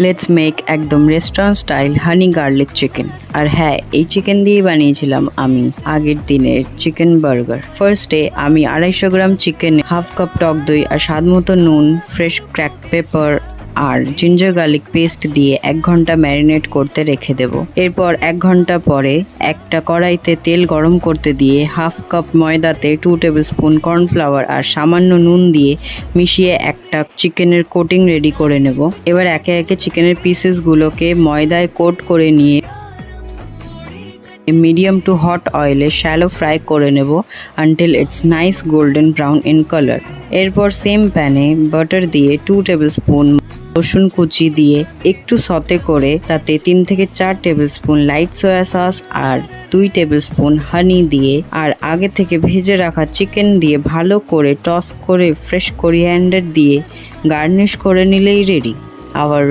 Let's make একদম restaurant style হানি garlic chicken. আর হ্যাঁ, এই চিকেন দিয়ে বানিয়েছিলাম আমি আগের দিনের চিকেন বার্গার। ফার্স্টে আমি 250 গ্রাম চিকেন, হাফ কাপ টক দই আর স্বাদ মতো নুন, ফ্রেশ ক্র্যাক পেপার আর জিঞ্জার গার্লিক পেস্ট দিয়ে 1 ঘন্টা ম্যারিনেট করতে রেখে দেব। এরপর 1 ঘন্টা পরে একটা কড়াইতে তেল গরম করতে দিয়ে হাফ কাপ ময়দাতে 2 টেবিল স্পুন কর্নফ্লাওয়ার আর সামান্য নুন দিয়ে মিশিয়ে একটা চিকেনের কোটিং রেডি করে নেব। এবার একে একে চিকেনের পিসেসগুলোকে ময়দায় কোট করে নিয়ে মিডিয়াম টু হট অয়েলে শ্যালো ফ্রাই করে নেব until it's nice golden brown in colour. এরপর সেম প্যানে বাটার দিয়ে 2 টেবিল স্পুন রসুন কুচি দিয়ে একটু সতে করে তাতে 3 থেকে 4 tablespoon light soya sauce আর 2 টেবিল স্পুন হানি দিয়ে আর আগে থেকে ভেজে রাখা চিকেন দিয়ে ভালো করে টস করে ফ্রেশ কোরিয়ান্ডার দিয়ে গার্নিশ করে নিলেই রেডি। আওয়ার